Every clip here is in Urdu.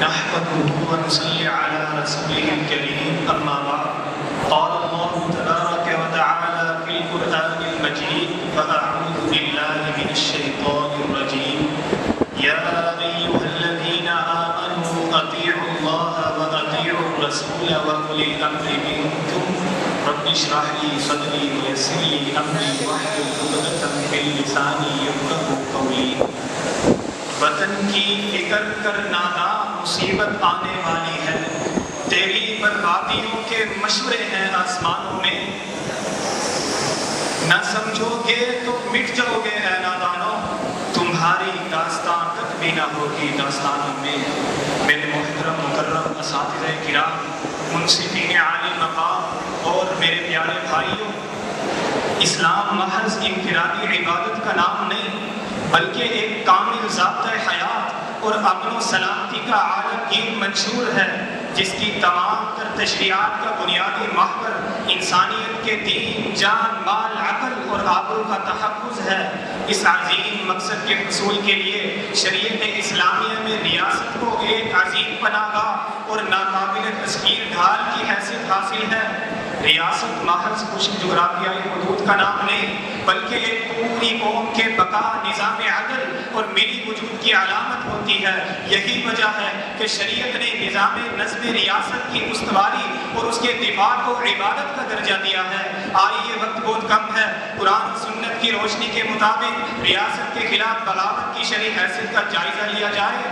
نحمده ونصلي على رسوله الكريم أما بعد قال الله تبارك وتعالى في القرآن المجيد فأعوذ بالله من الشيطان الرجيم يا أيها الذين آمنوا أطيعوا الله وأطيعوا الرسول وأولي الأمر منكم رب اشرح لي صدري ويسر لي أمري واحلل عقدة من لساني يفقهوا قولي وطن کی فکر کر ناداں مصیبت آنے والی ہے، تیری بربادیوں کے مشورے ہیں آسمانوں میں، نہ سمجھو گے تو مٹ جاؤ گے اے نادانوں، تمہاری داستان تک بھی نہ ہوگی داستانوں میں۔ میرے محترم مکرم اساتذہ کرام، منصفین عالی مقام اور میرے پیارے بھائیوں، اسلام محض انفرادی عبادت کا نام نہیں بلکہ ایک کامل ضابطۂ حیات اور امن و سلامتی کا عالمگیر منشور ہے، جس کی تمام تر تشریعات کا بنیادی محور انسانیت کے دین، جان، مال، عقل اور آبرو کا تحفظ ہے۔ اس عظیم مقصد کے حصول کے لیے شریعت اسلامیہ میں ریاست کو ایک عظیم پناہ گاہ اور ناقابل تسخیر ڈھال کی حیثیت حاصل ہے۔ ریاست محض کچھ جغرافیائی حدود کا نام نہیں بلکہ ایک پوری قوم کے بقا، نظام عدل اور ملی وجود کی علامت ہوتی ہے۔ یہی وجہ ہے کہ شریعت نے نظام نظم ریاست کی استواری اور اس کے دفاع کو عبادت کا درجہ دیا ہے۔ آئیے، وقت بہت کم ہے، قرآن و سنت کی روشنی کے مطابق ریاست کے خلاف بغاوت کی شرعی حیثیت کا جائزہ لیا جائے۔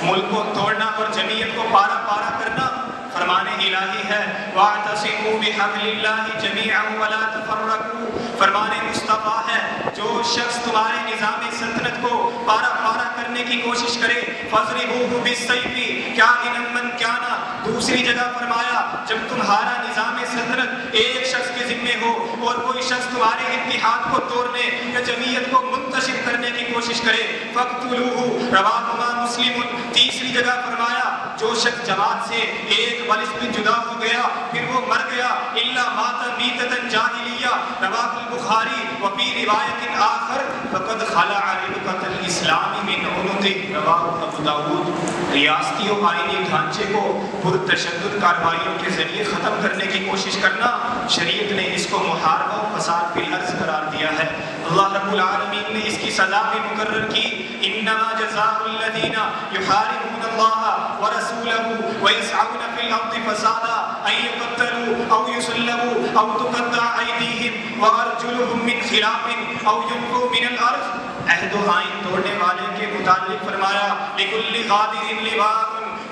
ملک کو توڑنا اور جمعیت کو پارا پارا کرنا فرمان الہی ہے، وَاعْتَصِمُوا بِحَبْلِ اللَّهِ جَمِيعًا وَلَا تَفَرَّقُوا۔ فرمان مصطفیٰ ہے، جو شخص تمہارے نظام سلطنت کو پارا پارا کرنے کی کوشش کرے، فَاضْرِبُوهُ بِالسَّيْفِ كَائِنًا مَنْ كَانَ۔ دوسری جگہ فرمایا، جب تمہارا نظام سلطنت ایک شخص کے ذمے ہو اور کوئی شخص تمہارے اتحاد کو توڑنے یا جمعیت کو منتشر کرنے کی کوشش کرے، فَاقْتُلُوهُ رَوَاهُمَا مُسْلِمٌ۔ تیسری جگہ فرمایا، جو شخص جماعت سے ایک بلسم جدا ہو گیا پھر وہ مر گیا، الا مات میتۃ جاہلیہ، رواه البخاری، وفی روایت آخر فقد خلع ربقۃ الاسلام من عنقه، رواه ابو داؤد۔ ریاستی و آئینی ڈھانچے کو پرتشدد کارروائیوں کے ذریعے ختم کرنے کی کوشش کرنا، شریعت نے اس کو محاربہ و فساد فی الارض قرار دیا ہے۔ اللہ رب العالمین نے اس کی سزا بھی مقرر کی، انما جزاء الذین یحاربون اللہ ورسولہ ویسعون فی الارض فسادا ان یقتلوا او یصلبوا او تقطع ایدیہم وارجلہم من خلاف او ینفوا من الارض۔ عہد و آئین توڑنے والے کے متعلق فرمایا، لکل غادر لواء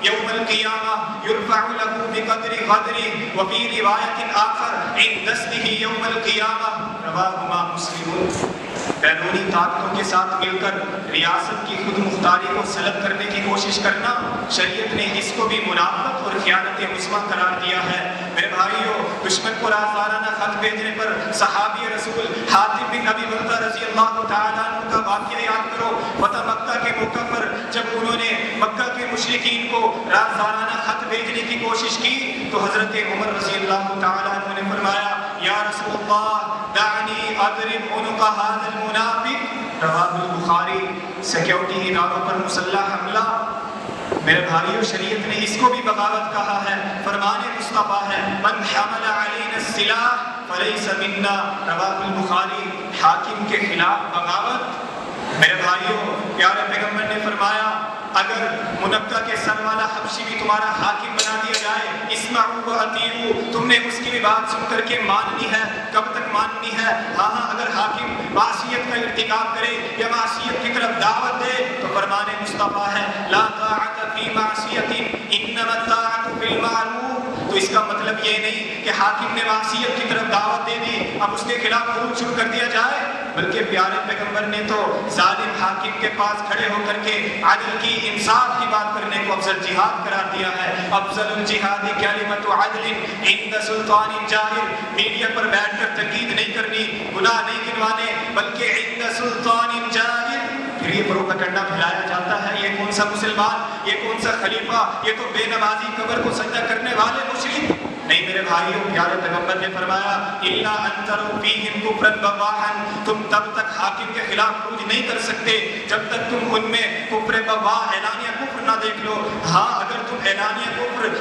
یوم القیامہ یرفع له بقدر غدرہ، وفی روایت آخر عند دستہ یوم القیامہ، رواہما مسلم۔ بیرونی طاقتوں کے ساتھ مل کر ریاست کی خود مختاری کو سلب کرنے کی کوشش کرنا، شریعت نے اس کو بھی منافقت اور خیانت عظمی قرار دیا ہے۔ میرے بھائیو، دشمن کو رازدارانہ خط بھیجنے پر صحابی رسول حاتب بن ابی بلتہ رضی اللہ تعالیٰ عنہ کا واقعہ یاد کرو۔ فتح مکہ کے موقع پر جب انہوں نے مکہ کے مشرکین کو رازدارانہ خط بھیجنے کی کوشش کی تو حضرت عمر رضی اللہ تعالیٰ عنہ نے فرمایا، یا رسول اللہ دعنی اضرب عنق ھذا المنافق، رواہ البخاری۔ سیکیورٹی اداروں پر مسلح حملہ، میرے بھائیو، شریعت نے اس کو بھی بغاوت کہا ہے۔ فرمان مصطفیٰ ہے، من حمل علینا السلاح فلیس منا، رواہ البخاری۔ حاکم کے خلاف بغاوت، میرے بھائیو، پیارے پیغمبر نے فرمایا، اگر منقع کے سر والا حبشی بھی تمہارا حاکم بنا دیا جائے، اسمعوا واطیعوا، تم نے اس کی بھی بات سن کر کے ماننی ہے۔ کب تک ماننی ہے؟ ہاں، اگر حاکم معصیت کا ارتکاب کرے یا معصیت کی طرف دعوت دے تو فرمان مصطفیٰ ہے، لا طاعۃ فی معصیۃ انما الطاعۃ فی المعروف۔ تو اس کا مطلب یہ نہیں کہ حاکم نے معصیت کی طرف دعوت دے دی اب اس کے خلاف خروج شروع کر دیا جائے، بلکہ پیارے پیغمبر نے تو ظالم حاکم کے پاس کھڑے ہو کر کے عدل کی، انصاف کی بات کرنے کو افضل جہاد قرار دیا ہے۔ افضل الجہاد کلمۃ عدل عند سلطان جاہر۔ میڈیا پر بیٹھ کر تنقید نہیں کرنی، گناہ نہیں گنوانے، بلکہ عند سلطان جاہر۔ پھر یہ پروپیگنڈا پھیلایا جاتا ہے، یہ کون سا مسلمان، یہ کون سا خلیفہ، یہ تو بے نمازی قبر کو سجدہ کرنے والے مشرک۔ نہیں میرے بھائیوں، پیارے پیغمبر نے فرمایا، الا ان تروا فیہم کفرا بواحا، تم تب تک حاکم کے خلاف خروج نہیں کر سکتے جب تک تم ان میں کفر بواح، اعلانیہ کفر نہ دیکھ لو۔ ہاں، اگر تم اعلانیہ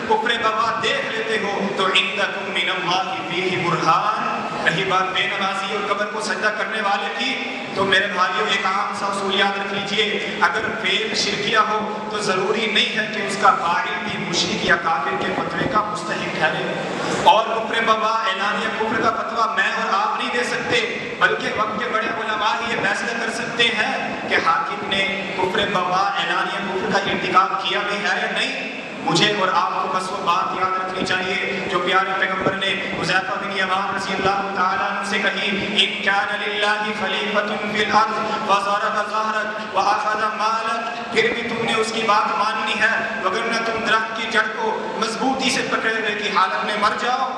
کفر بوا دیکھ لیتے ہو تو عندکم من اللہ فیہ برہان، رہی بات بے نمازی اور قبر کو سجدہ کرنے والے کی، تو میرے بھائیوں ایک عام سا اصول یاد رکھ لیجئے، اگر فعل شرکیہ ہو تو ضروری نہیں ہے کہ اس کا فاعل بھی مشرک یا کافر کے فتوے کا مستحق ٹھہرے، اور کفر بوا اعلانیہ کفر کا فتویٰ میں اور آپ نہیں دے سکتے، بلکہ وقت کے بڑے علماء ہی یہ فیصلہ کر سکتے ہیں کہ حاکم نے کفر بوا اعلانیہ کفر کا ارتکاب کیا بھی ہے یا نہیں۔ مجھے اور آپ کو بس وہ بات یاد رکھنی چاہیے جو پیارے پیغمبر نے حذیفہ بن یمان رضی اللہ تعالیٰ عنہ سے کہی، ان کان للہ خلیفۃ فی الارض فضرب ظہرک واخذ مالک، پھر بھی تم نے اس کی بات ماننی ہے، وگرنہ تم درخت کی جڑ کو مضبوطی سے پکڑے ہوئے کی حالت میں مر جاؤ۔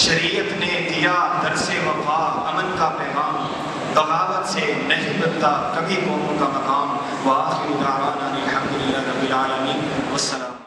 شریعت نے دیا درس وفا، امن کا پیغام، بغاوت سے نہیں بنتا کبھی قوموں کا مقام۔ وآخر دعوانا الحمد للہ رب العالمین۔